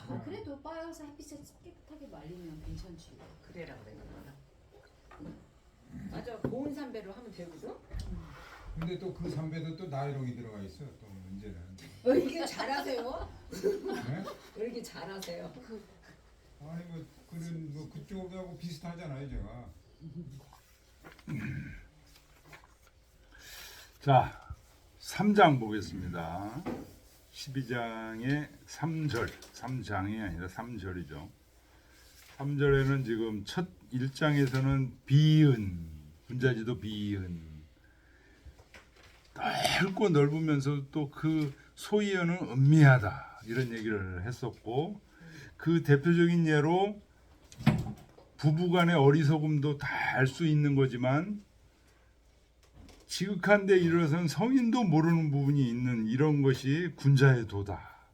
아, 그래도 빻아서 햇빛에 깨끗하게 말리면 괜찮지. 그래라 그래. 맞아. 고운 삼배로 하면 되거든. 근데 또 그 삼배도 또 나이롱이 들어가 있어. 또 문제는. 이게 잘하세요? 네? 왜 이렇게 잘하세요? 아니 뭐 그런 뭐 그쪽하고 비슷하잖아요, 제가. 자, 3장 보겠습니다. 12장의 3절, 3장이 아니라 3절이죠. 3절에는 지금 첫 1장에서는 비은, 군자지도 비은, 넓고 넓으면서 또 그 소이어는 은미하다 이런 얘기를 했었고, 그 대표적인 예로 부부간의 어리석음도 다 알 수 있는 거지만 지극한 데 이르러서는 성인도 모르는 부분이 있는 이런 것이 군자의 도다.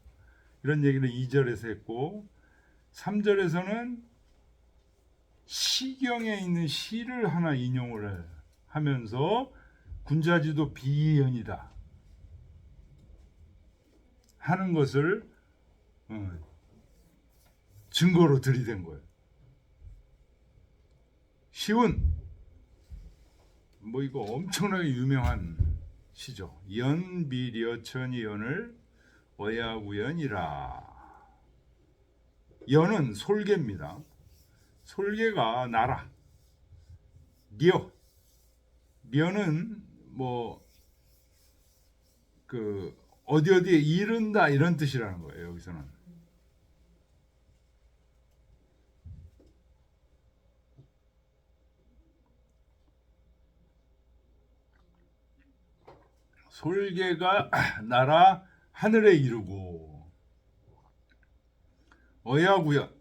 이런 얘기를 2절에서 했고 3절에서는 시경에 있는 시를 하나 인용을 하면서 군자지도 비연이다 하는 것을 증거로 들이댄 거예요. 시운 뭐 이거 엄청나게 유명한 시죠. 연비려 천이연을 어야구연이라. 연은 솔개입니다. 솔개가 나라. 려는 뭐 그 어디에 이른다 이런 뜻이라는 거예요. 여기서는. 솔개가 나라 하늘에 이르고 어야구연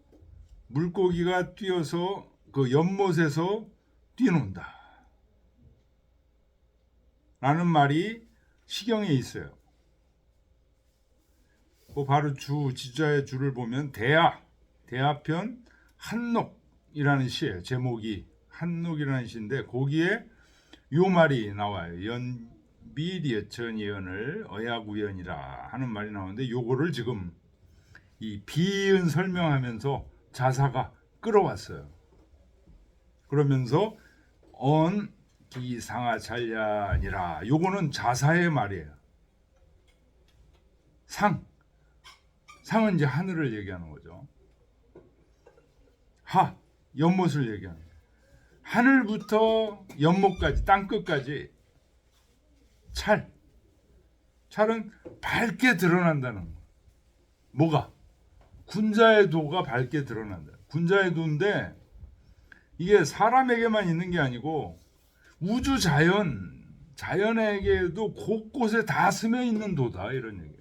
물고기가 뛰어서 그 연못에서 뛰논다 라는 말이 시경에 있어요. 그 바로 지자의 주를 보면 대하편 한녹이라는 시예요. 제목이 한녹이라는 시인데 거기에 요 말이 나와요. 연비려천이연을 어야구연이라 하는 말이 나오는데 요거를 지금 이 비은 설명하면서 자사가 끌어왔어요. 그러면서 기상하찰야니라 요거는 자사의 말이에요. 상은 이제 하늘을 얘기하는 거죠. 연못을 얘기하는 거예요. 하늘부터 연못까지 땅끝까지 찰은 밝게 드러난다는 거. 뭐가? 군자의 도가 밝게 드러난다. 군자의 도인데 이게 사람에게만 있는 게 아니고 우주 자연에게도 곳곳에 다 스며 있는 도다 이런 얘기예요.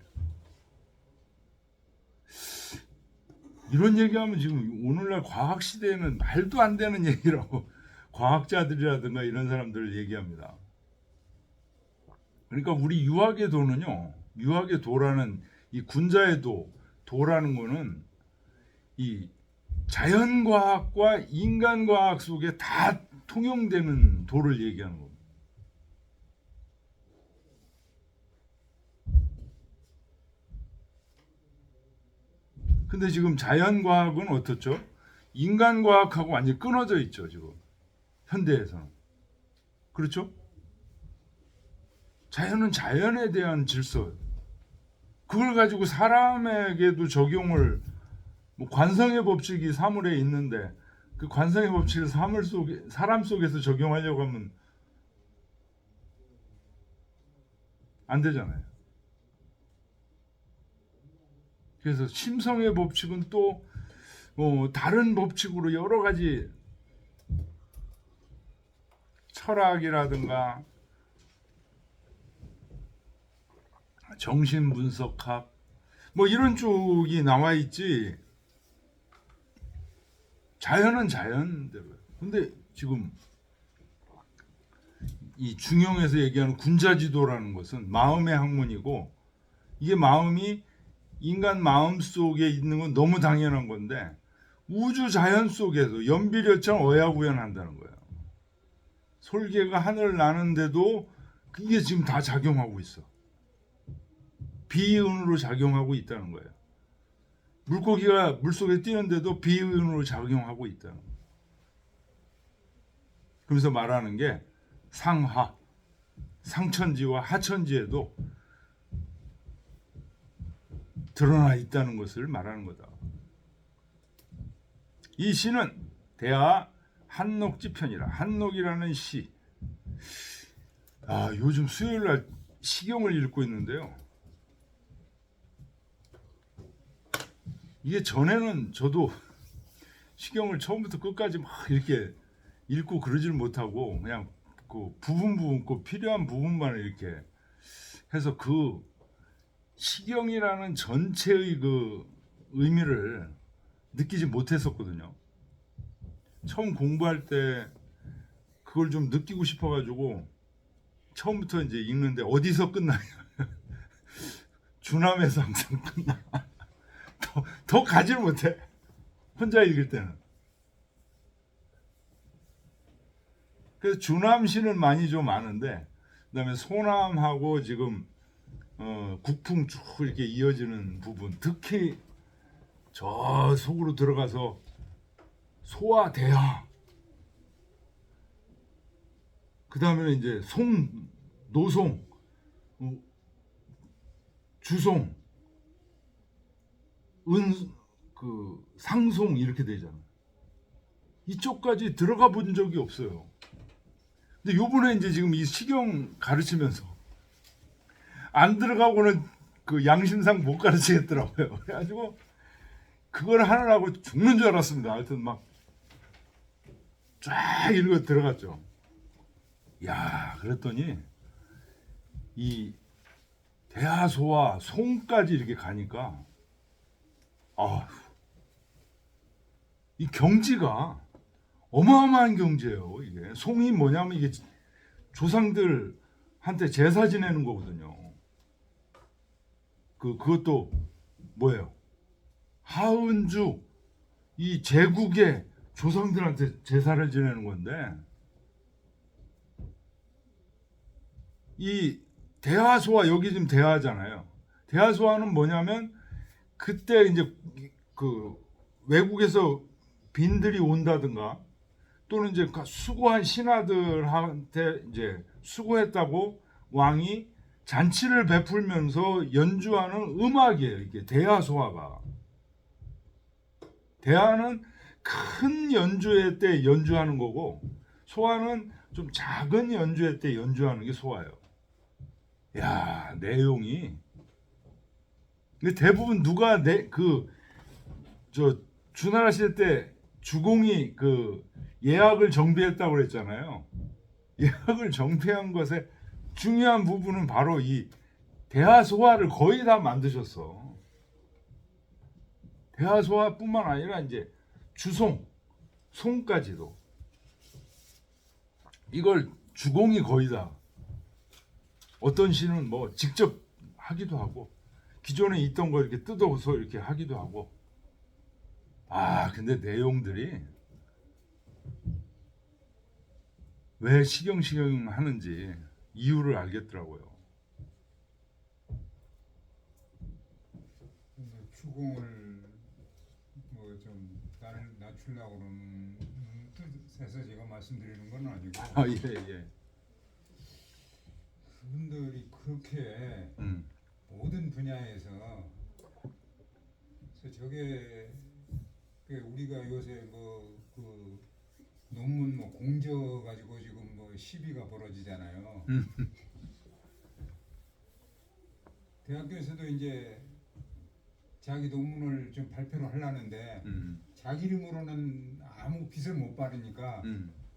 이런 얘기하면 지금 오늘날 과학 시대에는 말도 안 되는 얘기라고 과학자들이라든가 이런 사람들을 얘기합니다. 그러니까 우리 유학의 도는요. 유학의 도라는 이 군자의 도라는 거는 이 자연과학과 인간과학 속에 다 통용되는 도를 얘기하는 겁니다. 근데 지금 자연과학은 어떻죠? 인간과학하고 완전히 끊어져 있죠. 지금 현대에서는. 그렇죠? 자연은 자연에 대한 질서. 그걸 가지고 사람에게도 적용을 뭐 관성의 법칙이 사물에 있는데 그 관성의 법칙을 사람 속에서 적용하려고 하면 안 되잖아요. 그래서 심성의 법칙은 또 다른 법칙으로 여러 가지 철학이라든가 정신분석학 뭐 이런 쪽이 나와 있지. 자연은 자연대로. 근데 지금 이 중용에서 얘기하는 군자지도라는 것은 마음의 학문이고 이게 마음이 인간 마음 속에 있는 건 너무 당연한 건데 우주 자연 속에서 연비려천 어야구연한다는 거예요. 솔개가 하늘을 나는데도 이게 지금 다 작용하고 있어. 비운으로 작용하고 있다는 거예요. 물고기가 물속에 뛰는데도 비의원으로 작용하고 있다. 그래서 말하는 게 상하, 상천지와 하천지에도 드러나 있다는 것을 말하는 거다. 이 시는 대하 한녹지 편이라. 한녹이라는 시. 요즘 수요일 날 시경을 읽고 있는데요. 이게 전에는 저도 시경을 처음부터 끝까지 막 이렇게 읽고 그러질 못하고 그냥 그 부분 그 필요한 부분만 이렇게 해서 그 시경이라는 전체의 그 의미를 느끼지 못했었거든요. 처음 공부할 때 그걸 좀 느끼고 싶어가지고 처음부터 이제 읽는데 어디서 끝나냐? 주남에서 항상 끝나. 더 가지를 못해. 혼자 읽을 때는. 그래서 주남시는 많이 좀 아는데, 그다음에 소남하고 지금 국풍 쭉 이렇게 이어지는 부분, 특히 저 속으로 들어가서 소와 대하, 그 다음에는 이제 송, 노송, 주송, 상송 이렇게 되잖아. 이쪽까지 들어가 본 적이 없어요. 근데 요번에 이제 지금 이 시경 가르치면서 안 들어가고는 그 양심상 못 가르치겠더라고요. 그래가지고 그걸 하느라고 죽는 줄 알았습니다. 하여튼 막 쫙 읽어 들어갔죠. 야, 그랬더니 이 대하소와 송까지 이렇게 가니까 이 경지가 어마어마한 경지예요. 이게 송이 뭐냐면 이게 조상들한테 제사 지내는 거거든요. 그것도 뭐예요? 하은주 이 제국의 조상들한테 제사를 지내는 건데 이 대하소와 여기 지금 대하잖아요. 대하소와는 뭐냐면 그때 이제 그 외국에서 빈들이 온다든가 또는 이제 수고한 신하들한테 이제 수고했다고 왕이 잔치를 베풀면서 연주하는 음악이에요. 이게 대하소화가. 대하는 큰 연주회 때 연주하는 거고 소화는 좀 작은 연주회 때 연주하는 게 소화예요. 야, 내용이 근데 대부분 누가 주나라 시대 때 주공이 그 예학을 정비했다고 그랬잖아요. 예학을 정비한 것의 중요한 부분은 바로 이 대하소화를 거의 다 만드셨어. 대하소화뿐만 아니라 이제 주송, 송까지도 이걸 주공이 거의 다 어떤 시는 뭐 직접 하기도 하고 기존에 있던 거 이렇게 뜯어서 이렇게 하기도 하고 근데 내용들이 왜 시경 하는지 이유를 알겠더라고요. 주공을 뭐 좀 낮추려고 그러는 뜻에서 제가 말씀드리는 건 아니고 예. 그분들이 그렇게 모든 분야에서 그래서 저게 우리가 요새 그 논문 공저 가지고 지금 시비가 벌어지잖아요. 대학교에서도 이제 자기 논문을 좀 발표를 하려는데 자기 이름으로는 아무 빚을 못 받으니까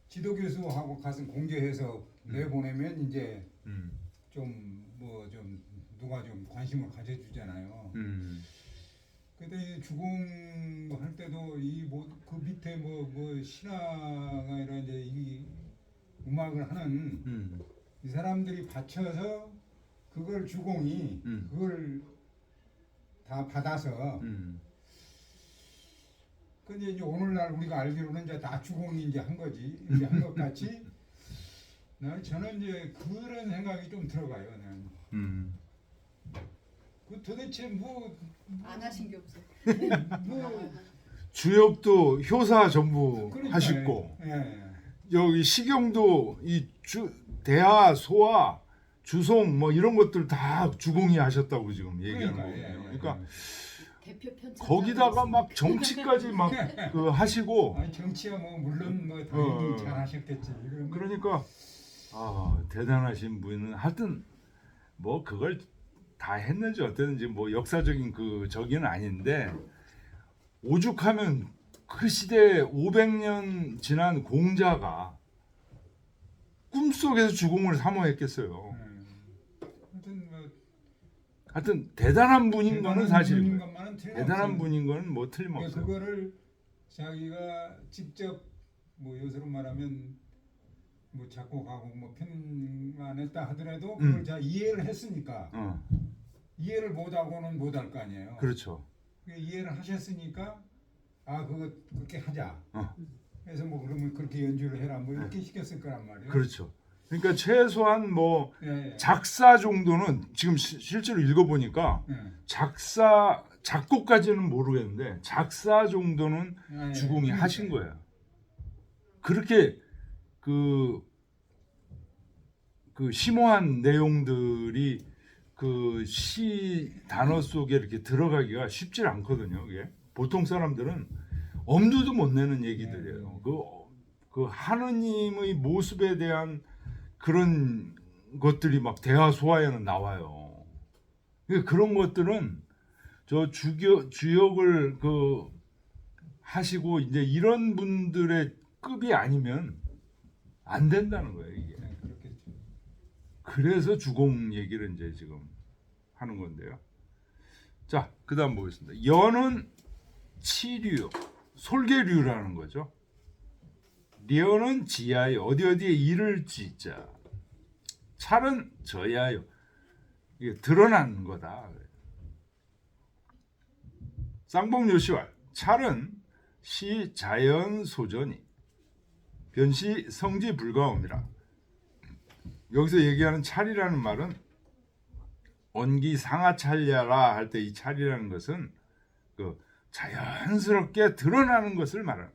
지도 교수하고 가서 공개해서 내보내면 이제 좀 누가 좀 관심을 가져주잖아요. 근데 주공 할 때도 그 밑에 신하가 아니라 이제 이 음악을 하는 이 사람들이 바쳐서 그걸 주공이 그걸 다 받아서 근데 이제 오늘날 우리가 알기로는 이제 다 주공이 이제 한 거지 이제 한 것 같이 저는 이제 그런 생각이 좀 들어가요. 그 도대체 안 하신 게 없어요. 뭐 주역도 효사 전부 그러니까, 하셨고 예. 여기 식용도 이 대하, 소하, 주송 뭐 이런 것들 다 주공이 하셨다고 지금 얘기하는 그러니까, 거예요. 예, 예. 그러니까 대표 편찬 거기다가 막 정치까지 막 그 하시고 아니, 정치야 뭐 물론 뭐 당연히 잘하셨겠지. 그런데 그러니까 대단하신 분은 하여튼 뭐 그걸 다 했는지 어땠는지 뭐 역사적인 그 저기는 아닌데 오죽하면 그 시대에 500년 지난 공자가 꿈속에서 주공을 사모했겠어요. 하여튼 대단한 분인 거는 사실인 거예요. 대단한 분인 거는 뭐 틀림없어요. 그거를 자기가 직접 뭐 요새로 말하면 뭐 작곡하고 뭐 편안했다 하더라도 그걸 자 이해를 했으니까 이해를 못하고는 못할 거 아니에요. 그렇죠. 이해를 하셨으니까 그거 그렇게 하자. 그래서 뭐 그러면 그렇게 연주를 해라 뭐 이렇게 시켰을 거란 말이에요. 그렇죠. 그러니까 최소한 뭐 예. 작사 정도는 지금 실제로 읽어보니까 작곡까지는 모르겠는데 작사 정도는 주공이 하신 거예요. 그렇게 그 심오한 내용들이 그 시 단어 속에 이렇게 들어가기가 쉽지 않거든요. 이게 보통 사람들은 엄두도 못 내는 얘기들이에요. 그 하느님의 모습에 대한 그런 것들이 막 대하소하에는 나와요. 그런 것들은 저 주역을 그 하시고 이제 이런 분들의 급이 아니면 안 된다는 거예요, 이게. 그래서 주공 얘기를 이제 지금 하는 건데요. 자, 그다음 보겠습니다. 연은 치류, 솔개류라는 거죠. 려는 지하여, 어디에 이를 지자. 찰은 저야요. 이게 드러난 거다. 쌍봉요시왈 찰은 시 자연 소전이 변시 성지 불가옴이라. 여기서 얘기하는 찰이라는 말은 언기 상하찰야라 할 때 이 찰이라는 것은 그 자연스럽게 드러나는 것을 말하는.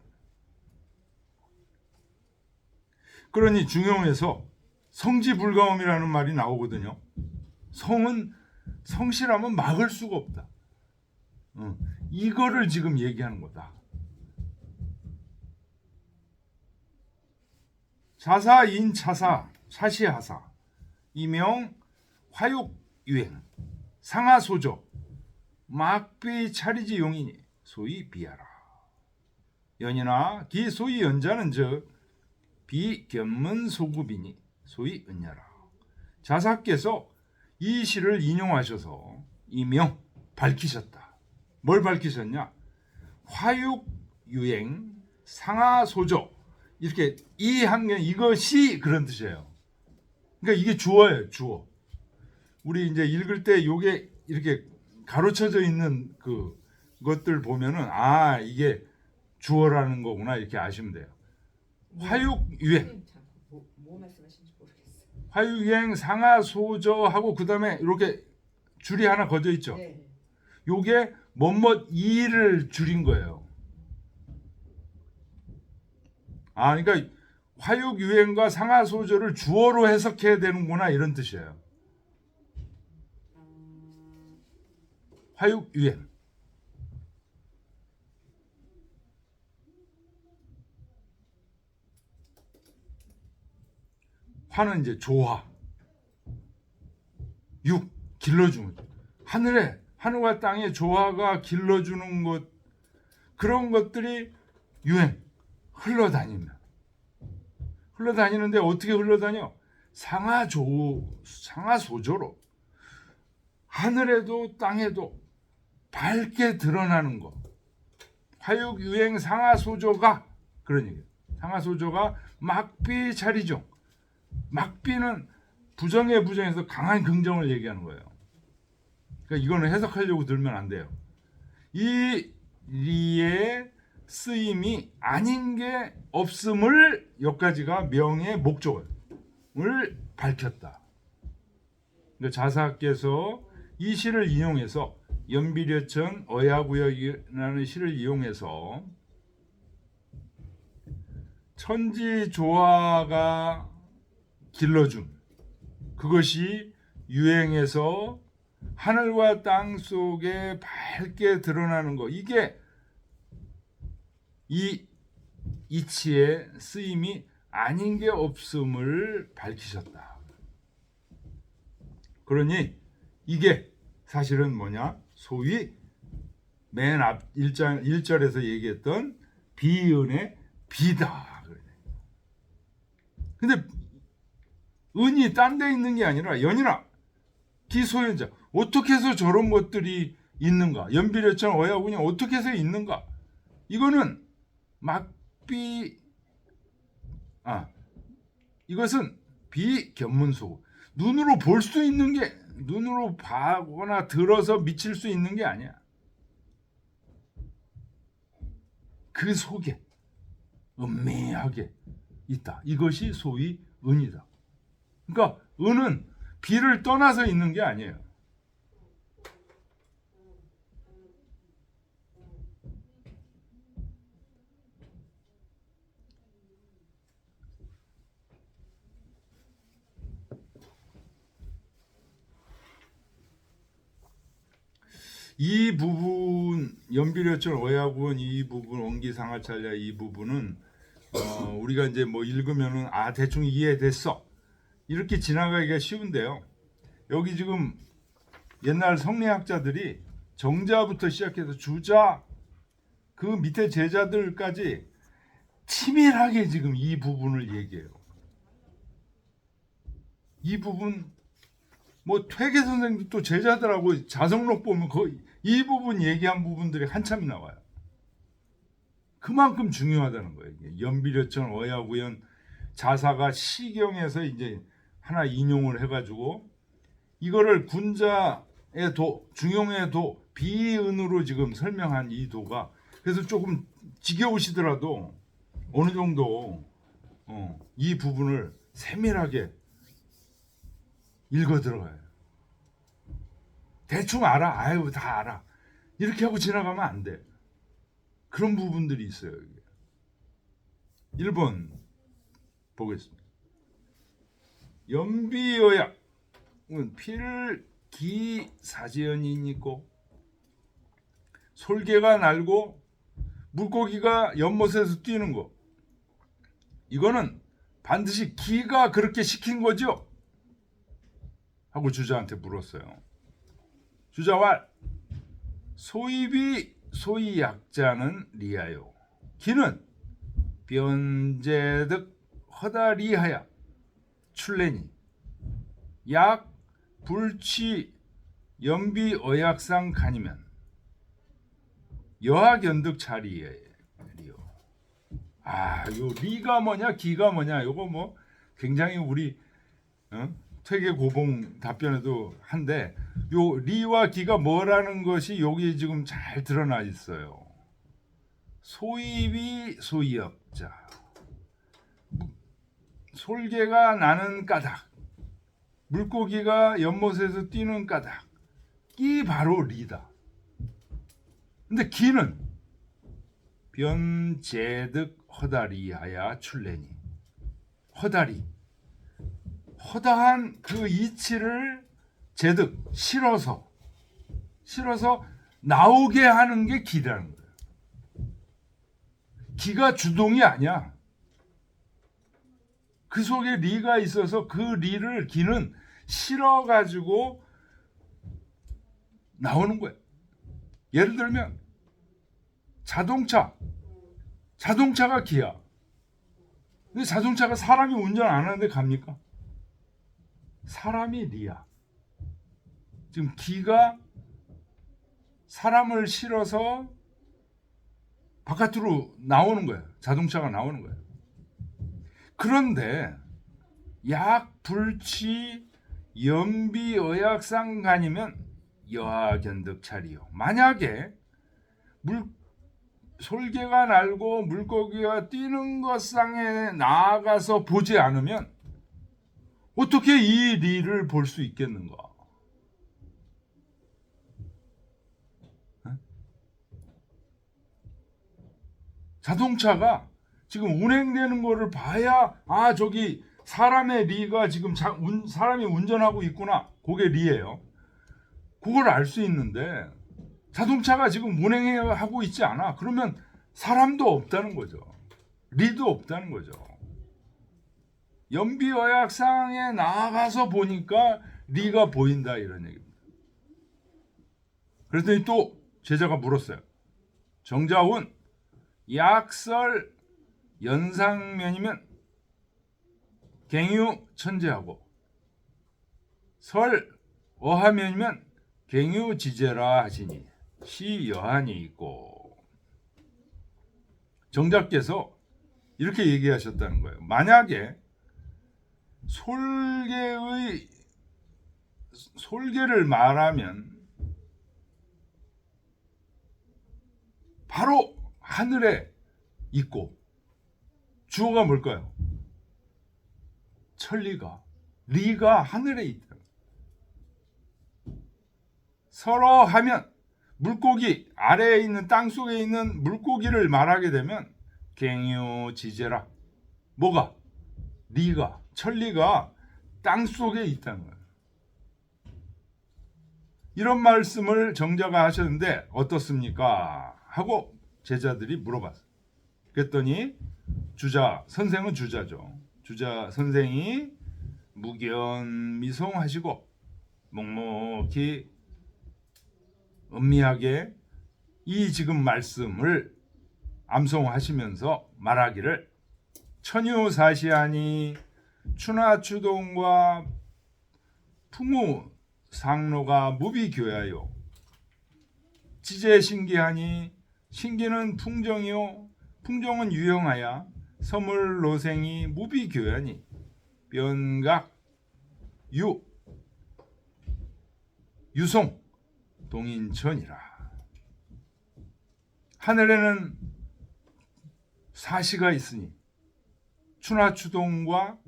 그러니 중용에서 성지불가옴이라는 말이 나오거든요. 성실하면 막을 수가 없다. 이거를 지금 얘기하는 거다. 자사인 차사 사시하사 이명 화욕유행 상하소조 막비 차리지 용이니 소위 비하라. 연이나 기 소위 연자는 즉 비견문 소급이니 소위 은야라. 자사께서 이 시를 인용하셔서 이명 밝히셨다. 뭘 밝히셨냐? 화육유행 상하소조 이렇게 이 한개 이것이 그런 뜻이에요. 그러니까 이게 주어예요. 주어. 우리 이제 읽을 때 요게 이렇게 가로쳐져 있는 그것들 보면은 이게 주어라는 거구나 이렇게 아시면 돼요. 화육유행. 뭐 말씀하시는지 모르겠어요. 화유행 상하소저하고 그다음에 이렇게 줄이 하나 거져 있죠. 네. 요게 뭐뭐 이를 줄인 거예요. 그러니까 화육유행과 상하소저를 주어로 해석해야 되는구나 이런 뜻이에요. 화육유행. 화는 이제 조화, 육 길러주는 하늘과 땅의 조화가 길러주는 것 그런 것들이 유행 흘러다니는데 어떻게 흘러다녀? 상하소조로 하늘에도 땅에도 밝게 드러나는 것. 화육유행 상하소조가 그런 얘기예요. 상하소조가 막비 차리종. 막비는 부정의 부정에서 강한 긍정을 얘기하는 거예요. 그러니까 이거는 해석하려고 들면 안 돼요. 이 리의 쓰임이 아닌 게 없음을 여기까지가 명의 목적을 밝혔다. 그러니까 자사께서 이 시를 인용해서 연비려천 어야구역이라는 시를 이용해서 천지조화가 길러줌, 그것이 유행해서 하늘과 땅 속에 밝게 드러나는 거, 이게 이 이치의 쓰임이 아닌 게 없음을 밝히셨다. 그러니 이게 사실은 뭐냐? 소위 맨 앞 1절에서 얘기했던 비은의 비다. 근데 은이 딴 데 있는 게 아니라 연이나 기소연자, 어떻게 해서 저런 것들이 있는가? 연비려천 어야군이 어떻게 해서 있는가? 이거는 이것은 비견문소, 눈으로 볼 수 있는 게, 눈으로 봐거나 들어서 미칠 수 있는 게 아니야. 그 속에 은밀하게 있다. 이것이 소위 은이다. 그러니까 은은 비를 떠나서 있는 게 아니에요. 이 부분, 연비려천 어야구원 이 부분, 원기상하찰야 이 부분은 우리가 이제 뭐 읽으면은 대충 이해됐어 이렇게 지나가기가 쉬운데요. 여기 지금 옛날 성리학자들이 정자부터 시작해서 주자, 그 밑에 제자들까지 치밀하게 지금 이 부분을 얘기해요. 이 부분 뭐 퇴계 선생도 또 제자들하고 자성록 보면 거의 이 부분 얘기한 부분들이 한참이 나와요. 그만큼 중요하다는 거예요. 연비려천 어야구연 자사가 시경에서 이제 하나 인용을 해가지고 이거를 군자의 도, 중용의 도, 비은으로 지금 설명한 이 도가, 그래서 조금 지겨우시더라도 어느 정도 이 부분을 세밀하게 읽어 들어가요. 대충 알아, 아유 다 알아 이렇게 하고 지나가면 안 돼. 그런 부분들이 있어요. 1번 보겠습니다. 연비어약은 필기사지연이니고 솔개가 날고 물고기가 연못에서 뛰는 거, 이거는 반드시 기가 그렇게 시킨 거죠? 하고 주자한테 물었어요. 주자왈 소입이 소이약자는 리하요. 기는 변제득 허다리하야 출래니 약 불취 연비 어약상 가니면 여하견득 차리예요. 요 리가 뭐냐 기가 뭐냐, 요거 뭐 굉장히 우리 퇴계 고봉 답변에도 한데, 요 리와 기가 뭐라는 것이 여기 지금 잘 드러나 있어요. 소입이 소이역자, 솔개가 나는 까닭, 물고기가 연못에서 뛰는 까닭, 이 바로 리다. 근데 기는 변제득 허다리하야 출래니, 허다리, 허다한 그 이치를 제득, 실어서 나오게 하는 게 기라는 거예요. 기가 주동이 아니야. 그 속에 리가 있어서 그 리를 기는 실어가지고 나오는 거예요. 예를 들면 자동차가 기야. 근데 자동차가 사람이 운전 안 하는데 갑니까? 사람이 리야. 지금 기가 사람을 실어서 바깥으로 나오는 거예요. 자동차가 나오는 거예요. 그런데 약 불취 연비 어약상간이면 여하견득 차리요. 만약에 솔개가 날고 물고기가 뛰는 것상에 나아가서 보지 않으면 어떻게 이 리를 볼 수 있겠는가? 자동차가 지금 운행되는 거를 봐야 저기 사람의 리가 지금 사람이 운전하고 있구나. 그게 리예요. 그걸 알 수 있는데 자동차가 지금 운행하고 있지 않아. 그러면 사람도 없다는 거죠. 리도 없다는 거죠. 연비의학상에 나가서 보니까 리가 보인다 이런 얘기입니다. 그랬더니 또 제자가 물었어요. 정자훈, 약설 연상면이면 갱유 천재하고 설 어하면이면 갱유 지제라 하시니 시 여한이 있고. 정자께서 이렇게 얘기하셨다는 거예요. 만약에 솔개를 말하면 바로 하늘에 있고, 주어가 뭘까요? 천리가, 리가 하늘에 있다. 서러 하면 물고기, 아래에 있는 땅 속에 있는 물고기를 말하게 되면 갱요 지제라. 뭐가? 리가, 천리가 땅 속에 있다는 거예요. 이런 말씀을 정자가 하셨는데 어떻습니까? 하고 제자들이 물어봤어요. 그랬더니 선생은 주자죠. 주자 선생이 무견미송하시고 묵묵히 음미하게 이 지금 말씀을 암송하시면서 말하기를 천유사시하니 추나추동과 풍우 상로가 무비교야요. 지제신기하니 신기는 풍정이요 풍정은 유형하야 서물노생이 무비교야니 변각 유송 동인천이라. 하늘에는 사시가 있으니 추나추동과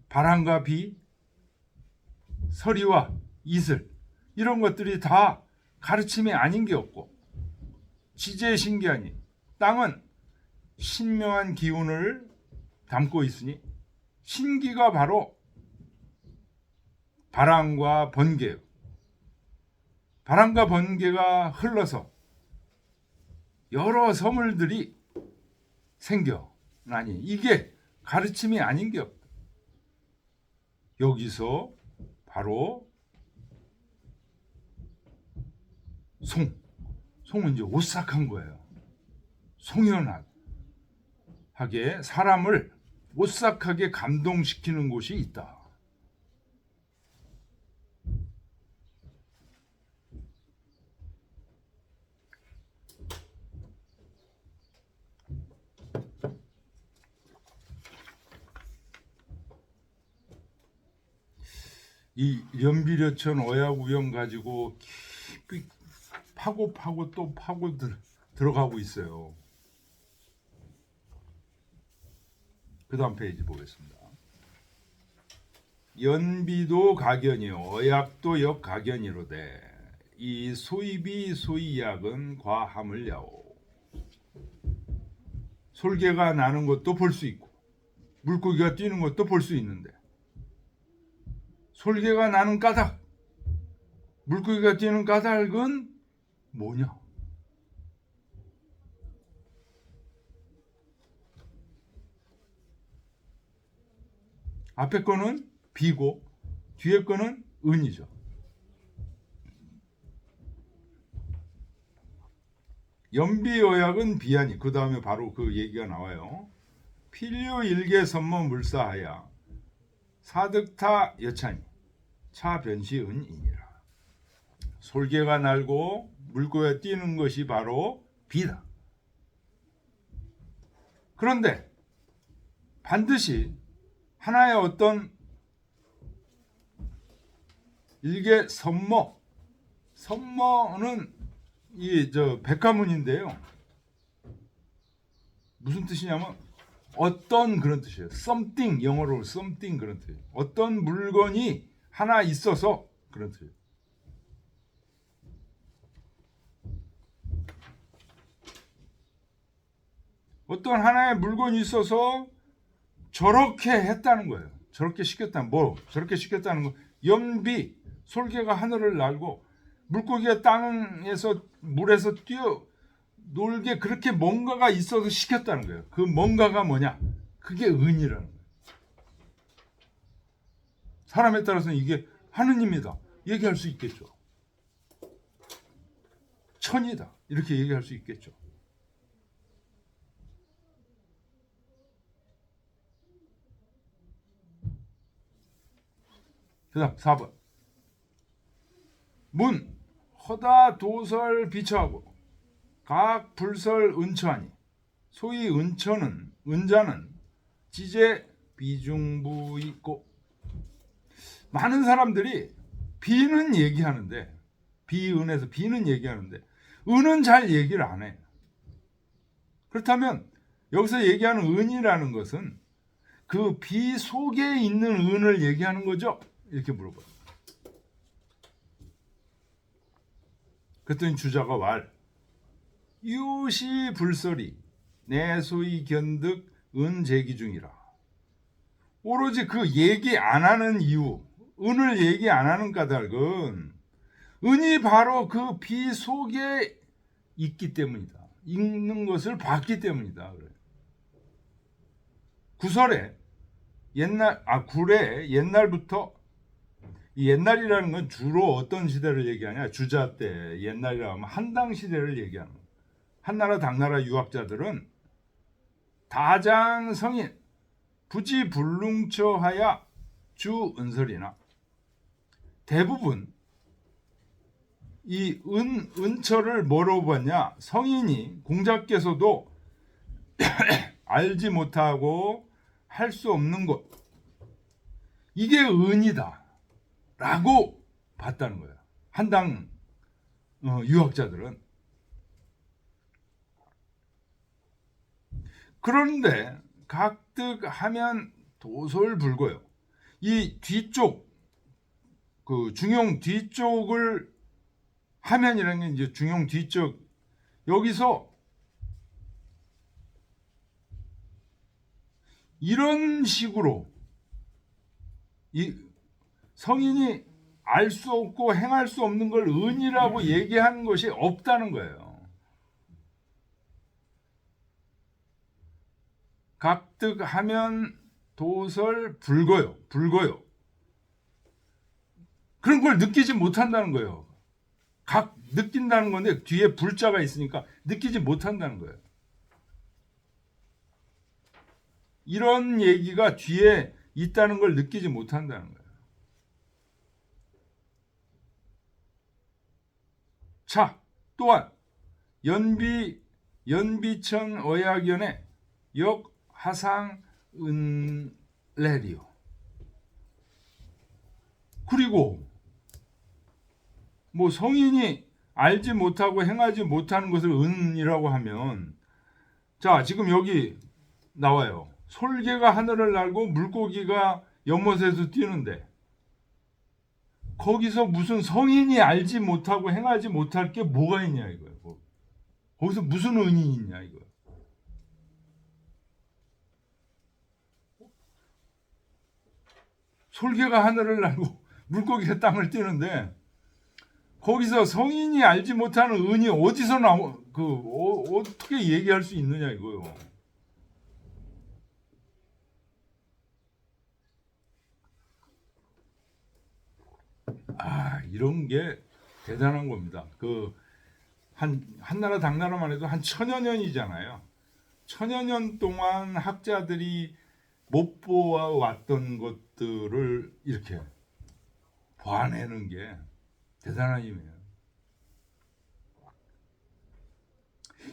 바람과 비, 서리와 이슬 이런 것들이 다 가르침이 아닌 게 없고, 지제신기하니 땅은 신묘한 기운을 담고 있으니 신기가 바로 바람과 번개예요. 바람과 번개가 흘러서 여러 서물들이 생겨나니 이게 가르침이 아닌 게 없다. 여기서 바로 송은 이제 오싹한 거예요. 송연하게 사람을 오싹하게 감동시키는 곳이 있다. 이 연비려천 어야구형 가지고 깊이 파고 또 파고 들어가고 있어요. 그 다음 페이지 보겠습니다. 연비도 가견이요 어약도 역가견이로되 이 소이비 소이약은 과함을 야오. 솔개가 나는 것도 볼 수 있고 물고기가 뛰는 것도 볼 수 있는데 솔개가 나는 까닭, 물고기가 뛰는 까닭은 뭐냐? 앞에 거는 비고 뒤에 거는 은이죠. 연비어약은 비하니 그 다음에 바로 그 얘기가 나와요. 필요 일개 선모 물사하야 사득타 여찬이 차변시 은이니라. 솔개가 날고 물고기가 뛰는 것이 바로 비다. 그런데 반드시 하나의 어떤 일개 선모는 이 백화문인데요. 무슨 뜻이냐면 어떤 그런 뜻이에요. something, 영어로 something 그런 뜻이에요. 어떤 물건이 하나 있어서 그런 뜻이에요. 어떤 하나의 물건이 있어서 저렇게 했다는 거예요. 저렇게 시켰다는 뭐 저렇게 시켰다는 거. 연비 솔개가 하늘을 날고 물고기가 땅에서 물에서 뛰어 놀게 그렇게 뭔가가 있어서 시켰다는 거예요. 그 뭔가가 뭐냐? 그게 은이라는 거예요. 사람에 따라서는 이게 하느님이다 얘기할 수 있겠죠. 천이다 이렇게 얘기할 수 있겠죠. 그 다음 4번 문 허다 도설 비처하고 각 불설 은처하니 소위 은자는 지제 비중부 있고. 많은 사람들이 비는 얘기하는데 비은에서 비는 얘기하는데 은은 잘 얘기를 안 해요. 그렇다면 여기서 얘기하는 은이라는 것은 그 비 속에 있는 은을 얘기하는 거죠? 이렇게 물어봐요. 그랬더니 주자가 왈 이웃이 불설이 내 소위 견득 은제기 중이라. 오로지 그 얘기 안 하는 이유, 은을 얘기 안 하는 까닭은 은이 바로 그 비 속에 있기 때문이다. 있는 것을 봤기 때문이다. 그래. 구설에 굴에 옛날부터 이 옛날이라는 건 주로 어떤 시대를 얘기하냐? 주자 때 옛날이라 하면 한당 시대를 얘기하는 거예요. 한나라 당나라 유학자들은 다장 성인 부지 불능처하야 주 은설이나 대부분 이 은처를 뭐로 봤냐? 성인이 공자께서도 알지 못하고 할 수 없는 것 이게 은이다 라고 봤다는 거예요. 한당 유학자들은. 그런데 각득하면 도솔불고요. 이 뒤쪽 그 중용 뒤쪽을 화면이라는 게 이제 중용 뒤쪽 여기서 이런 식으로 이 성인이 알 수 없고 행할 수 없는 걸 은이라고 얘기하는 것이 없다는 거예요. 각득하면 도설 불고요. 그런 걸 느끼지 못한다는 거예요. 느낀다는 건데 뒤에 불자가 있으니까 느끼지 못한다는 거예요. 이런 얘기가 뒤에 있다는 걸 느끼지 못한다는 거예요. 자, 또한 연비천 어약연의 역하상 은레리오. 그리고 뭐 성인이 알지 못하고 행하지 못하는 것을 은이라고 하면 자 지금 여기 나와요. 솔개가 하늘을 날고 물고기가 연못에서 뛰는데 거기서 무슨 성인이 알지 못하고 행하지 못할 게 뭐가 있냐 이거예요. 거기서 무슨 은이 있냐 이거예요. 솔개가 하늘을 날고 물고기가 땅을 뛰는데 거기서 성인이 알지 못하는 은이 어디서 어떻게 얘기할 수 있느냐 이거요. 이런 게 대단한 겁니다. 한나라 당나라만 해도 한 1000여 년이잖아요. 1000여 년 동안 학자들이 못 보아왔던 것들을 이렇게 봐내는 게 대단한 힘이에요.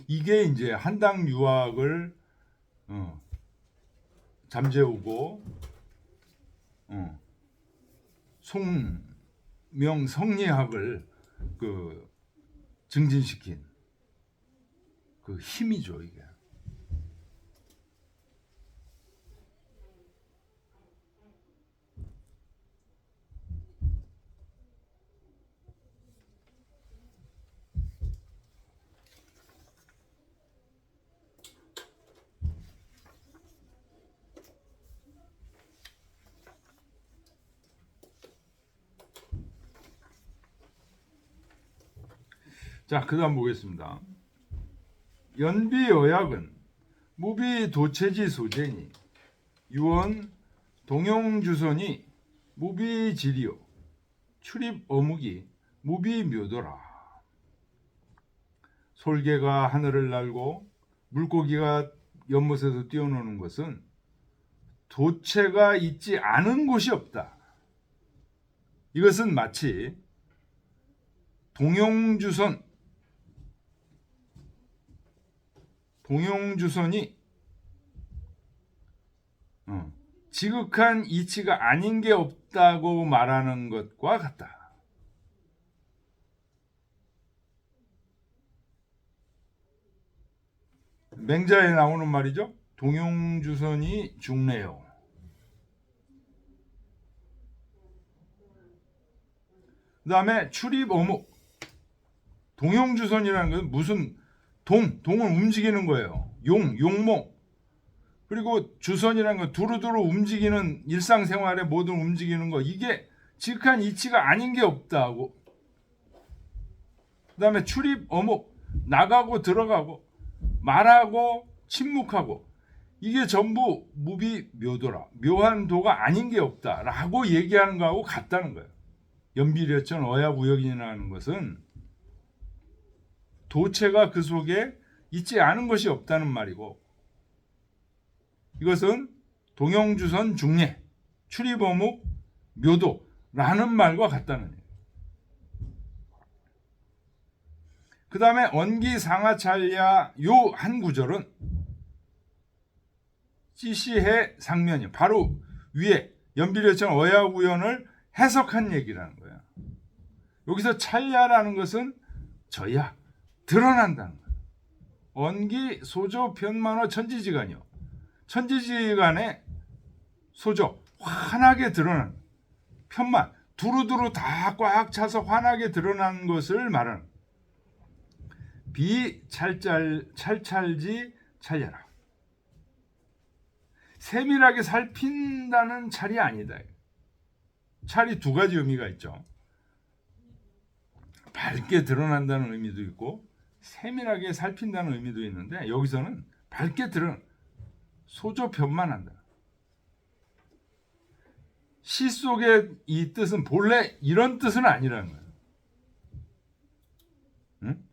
이게 이제 한당 유학을 잠재우고 송명 성리학을 증진시킨 그 힘이죠 이게. 자, 그다음 보겠습니다. 연비여약은 무비도체지 소재니 유언 동용주선이 무비지리요 출입어묵이 무비묘도라. 솔개가 하늘을 날고 물고기가 연못에서 뛰어노는 것은 도체가 있지 않은 곳이 없다. 이것은 마치 동용주선이 지극한 이치가 아닌 게 없다고 말하는 것과 같다. 맹자에 나오는 말이죠. 동용주선이 중래요. 그 다음에 출입어묵. 동용주선이라는 것은 무슨 동을 움직이는 거예요. 용목. 그리고 주선이라는 건 두루두루 움직이는 일상생활의 모든 움직이는 거. 이게 지극한 이치가 아닌 게 없다고. 그 다음에 출입어묵. 나가고 들어가고 말하고 침묵하고 이게 전부 무비묘도라. 묘한 도가 아닌 게 없다라고 얘기하는 거하고 같다는 거예요. 연비려천 어야우역이라는 것은 도체가 그 속에 있지 않은 것이 없다는 말이고 이것은 동용주선 중례, 출입어묵, 묘도라는 말과 같다는 거예요. 그 다음에 언기상하찰야 요 한 구절은 찌시해 상면이 바로 위에 연비려천 어야구연을 해석한 얘기라는 거예요. 여기서 찰야라는 것은 저야 드러난다는 거예요. 언기 소조 편만어 천지지간이요. 천지지간에 소조 환하게 드러나는 편만 두루두루 다 꽉 차서 환하게 드러난 것을 말하는 비찰찰지 찰야라. 세밀하게 살핀다는 찰이 아니다. 찰이 두 가지 의미가 있죠. 밝게 드러난다는 의미도 있고 세밀하게 살핀다는 의미도 있는데 여기서는 밝게 드러난 소조편만한다. 시 속의 이 뜻은 본래 이런 뜻은 아니라는 거예요. 응?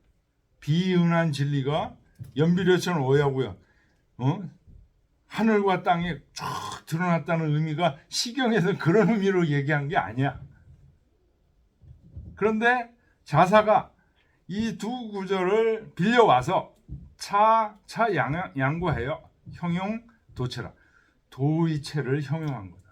비은한 진리가 연비려천 오야구야. 하늘과 땅에 쫙 드러났다는 의미가 시경에서 그런 의미로 얘기한 게 아니야. 그런데 자사가 이 두 구절을 빌려와서 양구해요. 형용 도체라. 도의체를 형용한 거다.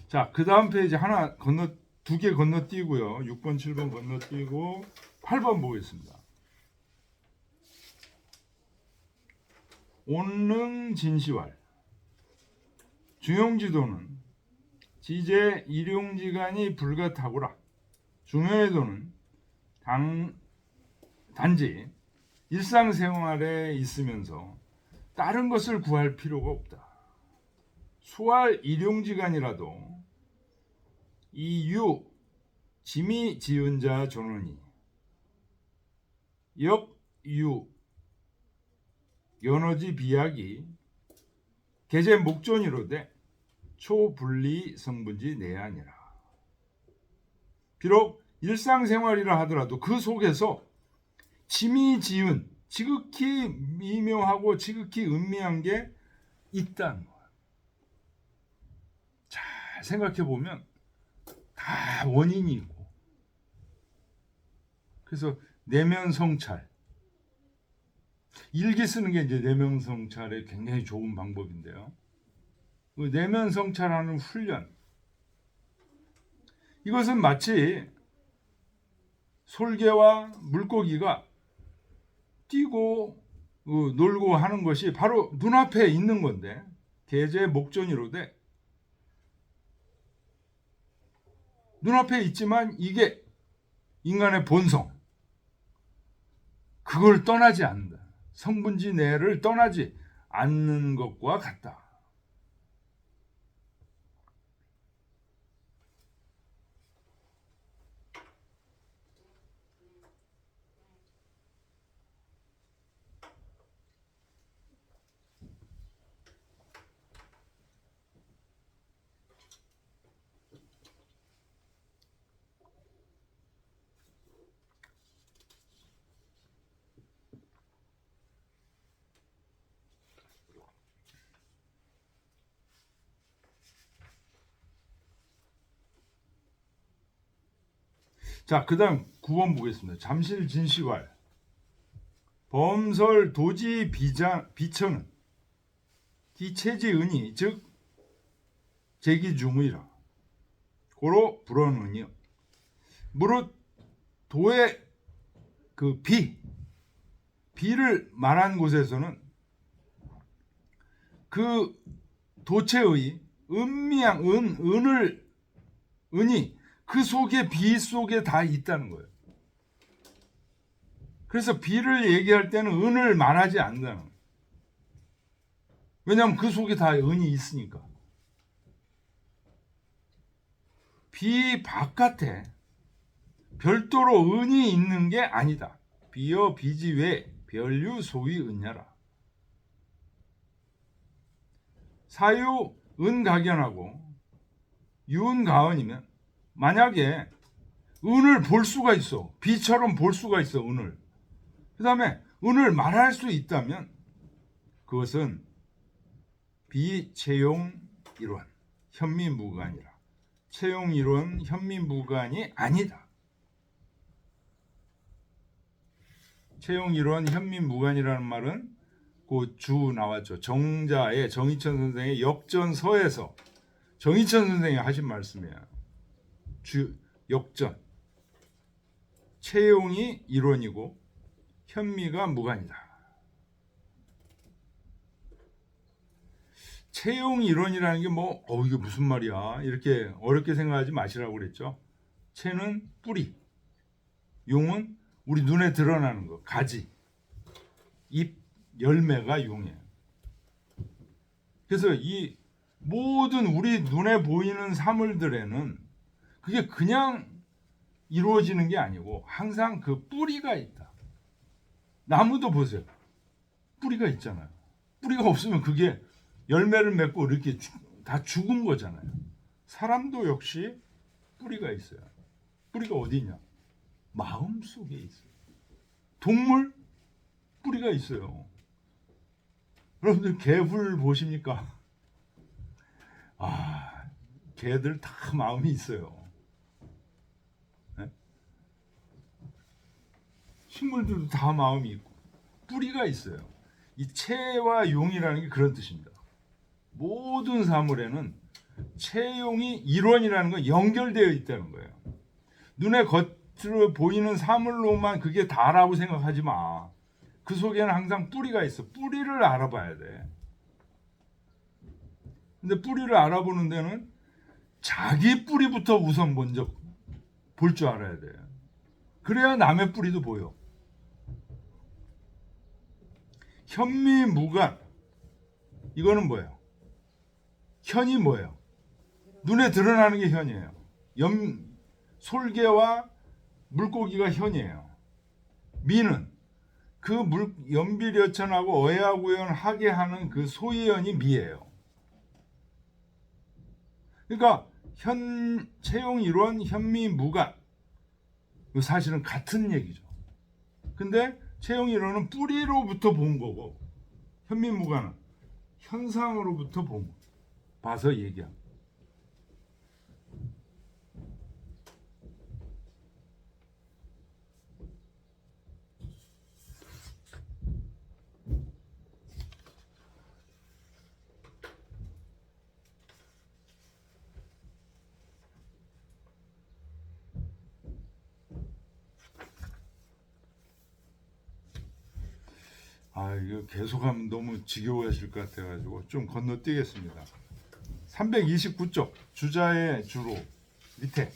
자, 그 다음 페이지 두 개 건너뛰고요. 6번, 7번 건너뛰고 8번 보겠습니다. 온능 진시왈 중용지도는 지제 일용지간이 불가타구라. 중요해도는 단지 일상생활에 있으면서 다른 것을 구할 필요가 없다. 수할 일용지간이라도 이유 지미 지은 자 전원이 역유 연어지 비약이 계제 목전이로되 초분리 성분지 내아니라. 비록 일상생활이라 하더라도 그 속에서 지미 지은 지극히 미묘하고 지극히 은밀한 게 있다는 거예요. 잘 생각해 보면 다 원인이 있고 그래서 내면성찰 일기 쓰는 게 이제 내면성찰의 굉장히 좋은 방법인데요. 그 내면 성찰하는 훈련. 이것은 마치 솔개와 물고기가 뛰고 놀고 하는 것이 바로 눈앞에 있는 건데 계제 목전이로되 눈앞에 있지만 이게 인간의 본성, 그걸 떠나지 않는다. 성분지 내를 떠나지 않는 것과 같다. 자, 그 다음 9번 보겠습니다. 잠실 진시왈 범설 도지 비천은 기체지은이 즉 제기중의라 고로 불언은이요. 무릇 도의 그 비를 말한 곳에서는 그 도체의 은미양 은이 그 속에 비 속에 다 있다는 거예요. 그래서 비를 얘기할 때는 은을 말하지 않는다는 거예요. 왜냐하면 그 속에 다 은이 있으니까. 비 바깥에 별도로 은이 있는 게 아니다. 비여 비지 외 별유 소위 은야라. 사유 은가견하고 유은가언이면 만약에 은을 볼 수가 있어. 비처럼 볼 수가 있어. 은을. 그 다음에 은을 말할 수 있다면 그것은 비채용 이론 현미무관이라. 채용 이론 현미무관이 아니다. 채용 이론 현미무관이라는 말은 그 주 나왔죠. 정자의 정희천 선생의 역전서에서 정희천 선생이 하신 말씀이에요. 역전. 채용이 이론이고 현미가 무관이다. 채용 이론이라는 게 이게 무슨 말이야? 이렇게 어렵게 생각하지 마시라고 그랬죠. 채는 뿌리, 용은 우리 눈에 드러나는 거, 가지, 잎, 열매가 용이에요. 그래서 이 모든 우리 눈에 보이는 사물들에는 그게 그냥 이루어지는 게 아니고 항상 그 뿌리가 있다. 나무도 보세요. 뿌리가 있잖아요. 뿌리가 없으면 그게 열매를 맺고 이렇게 다 죽은 거잖아요. 사람도 역시 뿌리가 있어요. 뿌리가 어디 있냐? 마음 속에 있어요. 동물 뿌리가 있어요. 여러분들 개불 보십니까? 개들 다 마음이 있어요. 네? 식물들도 다 마음이 있고 뿌리가 있어요. 이 채와 용이라는 게 그런 뜻입니다. 모든 사물에는 채용이 일원이라는 건 연결되어 있다는 거예요. 눈에 겉으로 보이는 사물로만 그게 다라고 생각하지 마. 그 속에는 항상 뿌리가 있어. 뿌리를 알아봐야 돼. 근데 뿌리를 알아보는 데는 자기 뿌리부터 우선 먼저 볼 줄 알아야 돼. 그래야 남의 뿌리도 보여. 현미무관. 이거는 뭐예요? 현이 뭐예요? 눈에 드러나는 게 현이에요. 솔개와 물고기가 현이에요. 미는 그 연비려천하고 어야구연하게 하는 그 소이연이 미예요. 그러니까 채용 이론 현미무관 사실은 같은 얘기죠. 근데 채용 이론은 뿌리로부터 본 거고 현미무관은 현상으로부터 본 거. 봐서 얘기합니다. 아 이거 계속하면 너무 지겨워하실 것 같아가지고 좀 건너뛰겠습니다. 329쪽 주자의 주로 밑에 네.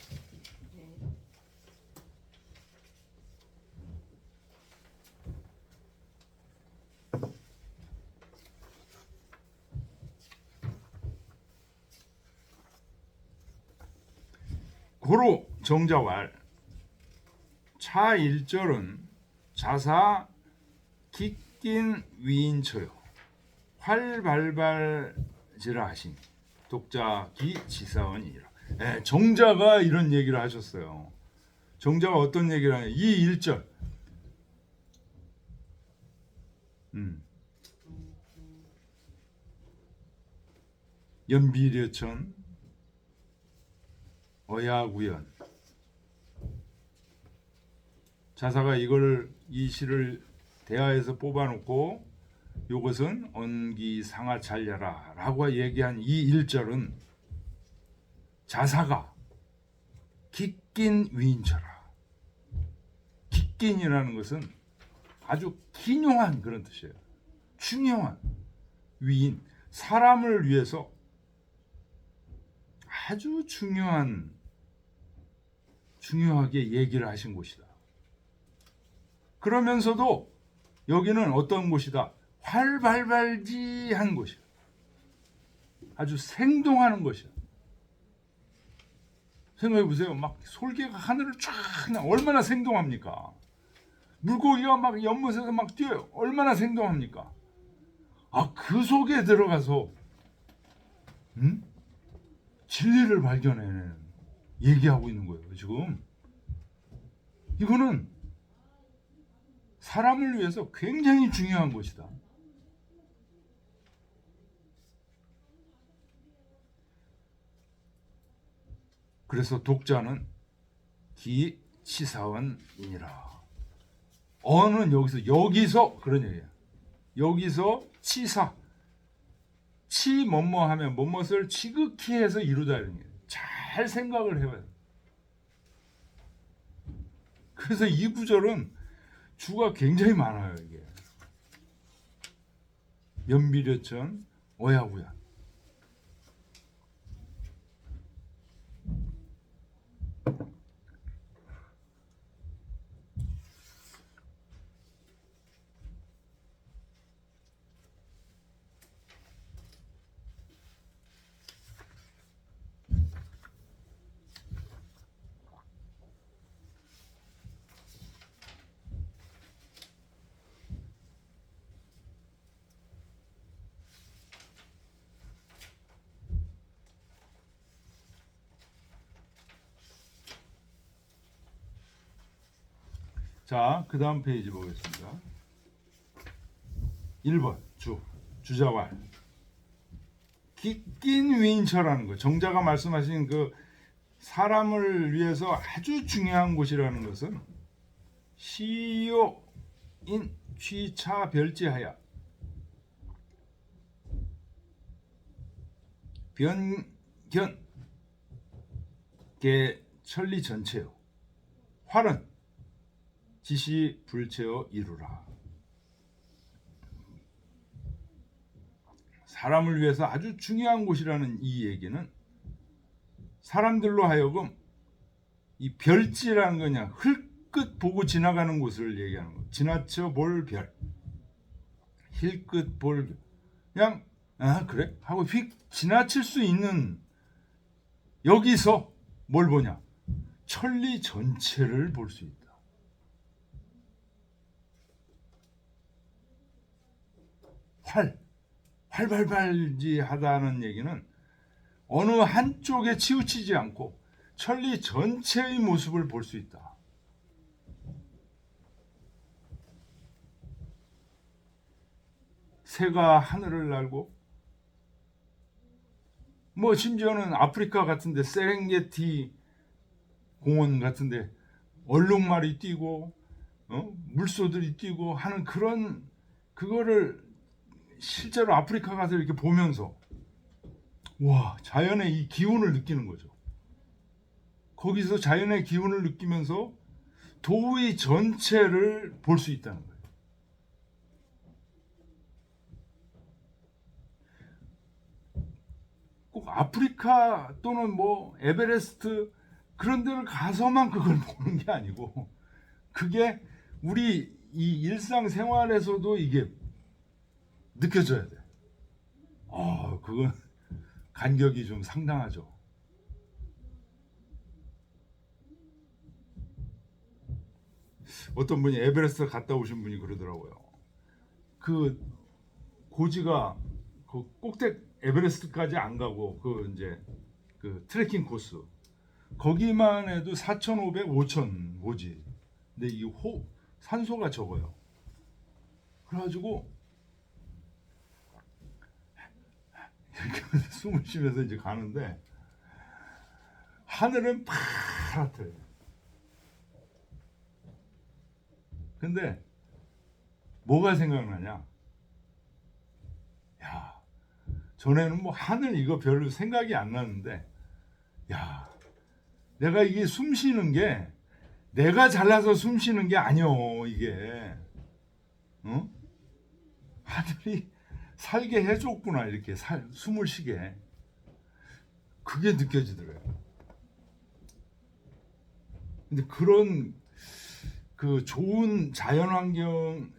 고로 정자왈 차 1절은 자사 기낀 위인처요 활발발지라 하시니 독자 기지사원이니라. 정자가 이런 얘기를 하셨어요. 정자가 어떤 얘기를 하냐? 이 1절 연비려천 어야구연 자사가 이 시를 대하에서 뽑아놓고 요것은 언기상하찰려라 라고 얘기한 이 1절은 자사가 기낀 위인처라. 기낀이라는 것은 아주 기묘한 그런 뜻이에요. 중요한 위인, 사람을 위해서 아주 중요하게 얘기를 하신 곳이다. 그러면서도 여기는 어떤 곳이다? 활발발지한 곳이야. 아주 생동하는 것이야. 생각해 보세요. 막 솔개가 하늘을 쫙 얼마나 생동합니까? 물고기가 막 연못에서 막 뛰어요. 얼마나 생동합니까? 그 속에 들어가서 진리를 발견해내는 얘기하고 있는 거예요. 지금 이거는 사람을 위해서 굉장히 중요한 것이다. 그래서 독자는 기치사원이니라. 어는 여기서 그런 얘기야. 여기서 치사 뭐뭐 하면 뭐뭇을 지극히 해서 이루다 이런 얘기야. 잘 생각을 해봐요. 그래서 이 구절은 주가 굉장히 많아요. 이게 연비려천 어야구야. 자, 그 다음 페이지 보겠습니다. 1번 주자왈 기낀 위인처라는 거. 정자가 말씀하신 그 사람을 위해서 아주 중요한 곳이라는 것은 시요인 취차 별지하야 변견 개 천리 전체요 활은 지시 불체어 이루라. 사람을 위해서 아주 중요한 곳이라는 이 얘기는 사람들로 하여금 이 별지라는 거냐 흘끗 보고 지나가는 곳을 얘기하는 거. 지나쳐 볼 별, 힐끗 볼 그냥 그래 하고 휙 지나칠 수 있는 여기서 뭘 보냐? 천리 전체를 볼 수 있다. 활발발지하다는 얘기는 어느 한쪽에 치우치지 않고 천리 전체의 모습을 볼 수 있다. 새가 하늘을 날고 뭐 심지어는 아프리카 같은데 세렝게티 공원 같은데 얼룩말이 뛰고 물소들이 뛰고 하는 그런 그거를 실제로 아프리카 가서 이렇게 보면서 와 자연의 이 기운을 느끼는 거죠. 거기서 자연의 기운을 느끼면서 도의 전체를 볼 수 있다는 거예요. 꼭 아프리카 또는 뭐 에베레스트 그런 데를 가서만 그걸 보는 게 아니고 그게 우리 이 일상생활에서도 이게 느껴져야 돼. 그건 간격이 좀 상당하죠. 어떤 분이 에베레스트 갔다 오신 분이 그러더라고요. 그 고지가 그 꼭대 에베레스트까지 안 가고 그 이제 그 트레킹 코스 거기만 해도 4,500, 5,000 고지. 근데 이 산소가 적어요. 그래가지고 이렇게 숨을 쉬면서 이제 가는데 하늘은 파랗대. 근데 뭐가 생각나냐? 야, 전에는 뭐 하늘 이거 별로 생각이 안 나는데, 야, 내가 이게 숨 쉬는 게 내가 잘나서 숨 쉬는 게 아니오 이게, 어? 하늘이 살게 해줬구나 이렇게 숨을 쉬게. 그게 느껴지더라고요. 근데 그런 그 좋은 자연환경은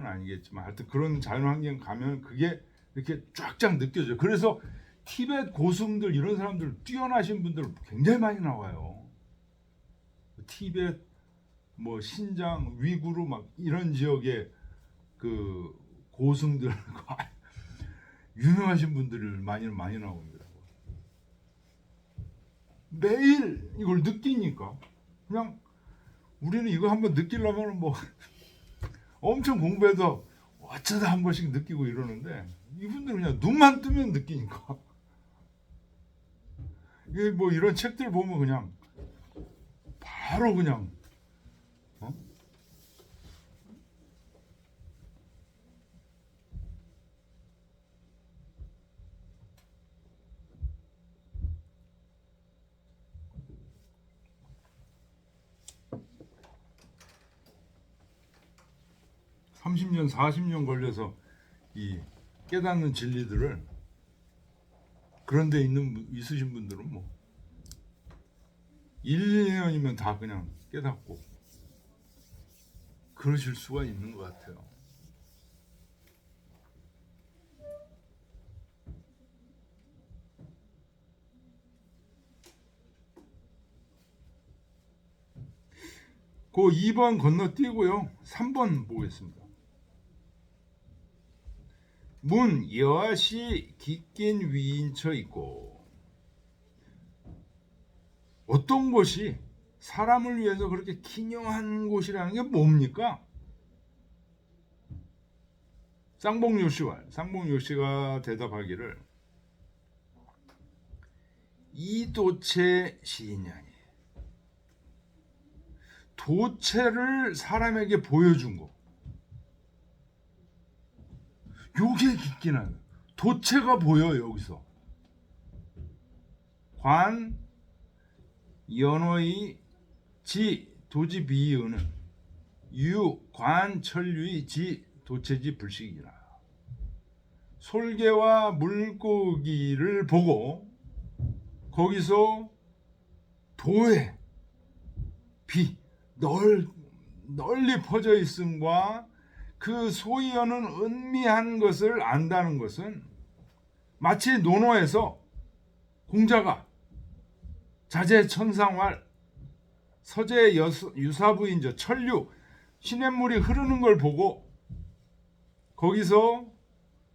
아니겠지만 하여튼 그런 자연환경 가면 그게 이렇게 쫙쫙 느껴져요. 그래서 티베트 고승들 이런 사람들 뛰어나신 분들 굉장히 많이 나와요. 티베트 뭐 신장 위구르 막 이런 지역의 그 고승들 유명하신 분들을 많이 나옵니다. 매일 이걸 느끼니까 그냥 우리는 이거 한번 느끼려면 뭐 엄청 공부해서 어쩌다 한 번씩 느끼고 이러는데 이분들은 그냥 눈만 뜨면 느끼니까 이게 뭐 이런 책들 보면 그냥 바로 그냥 30년, 40년 걸려서 이 깨닫는 진리들을 그런 데 있으신 분들은 뭐 1, 2년이면 다 그냥 깨닫고 그러실 수가 있는 것 같아요. 그 2번 건너뛰고요. 3번 보겠습니다. 문 여하시 기낀 위인처 있고 어떤 곳이 사람을 위해서 그렇게 기념한 곳이라는 게 뭡니까? 쌍봉요시가 대답하기를 이도체 시인양이 도체를 사람에게 보여준 거. 요게 기끼는 도체가 보여 여기서. 관 연어의 지 도지 비의는 유 관 천류의 지 도체지 불식이라. 솔개와 물고기를 보고 거기서 도에 비 널리 퍼져 있음과 그 소위 여는 은미한 것을 안다는 것은 마치 논어에서 공자가 자재천상활 서재 유사부인저 천류 시냇물이 흐르는 걸 보고 거기서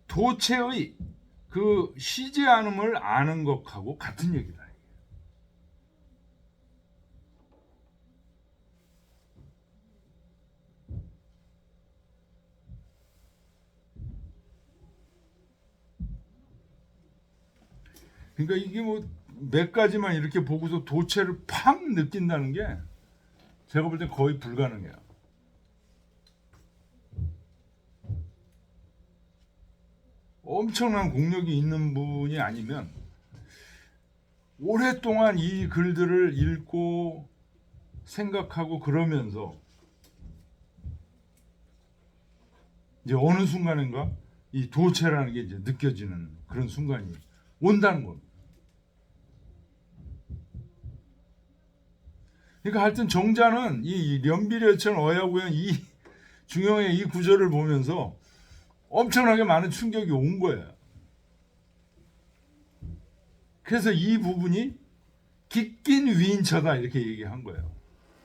도체의 그 쉬지 않음을 아는 것하고 같은 얘기다. 그러니까 이게 뭐 몇 가지만 이렇게 보고서 도체를 팍 느낀다는 게 제가 볼 때 거의 불가능해요. 엄청난 공력이 있는 분이 아니면 오랫동안 이 글들을 읽고 생각하고 그러면서 이제 어느 순간인가 이 도체라는 게 이제 느껴지는 그런 순간이 온다는 겁니다. 그러니까 하여튼 정자는 이 연비례천 어야구연 이 중형의 이 구절을 보면서 엄청나게 많은 충격이 온 거예요. 그래서 이 부분이 기낀 위인처다 이렇게 얘기한 거예요.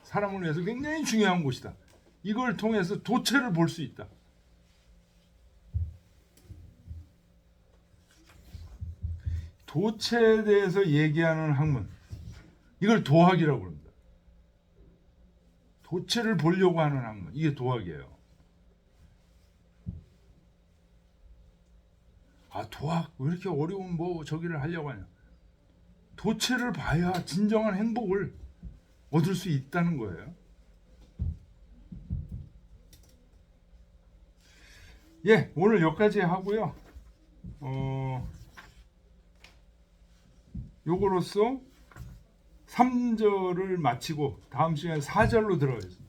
사람을 위해서 굉장히 중요한 곳이다. 이걸 통해서 도체를 볼 수 있다. 도체에 대해서 얘기하는 학문, 이걸 도학이라고 합니다. 도체를 보려고 하는 학문, 이게 도학이에요. 아, 도학 왜 이렇게 어려운 뭐 저기를 하려고 하냐? 도체를 봐야 진정한 행복을 얻을 수 있다는 거예요. 예, 오늘 여기까지 하고요. 요거로써 3절을 마치고 다음 시간에 4절로 들어가겠습니다.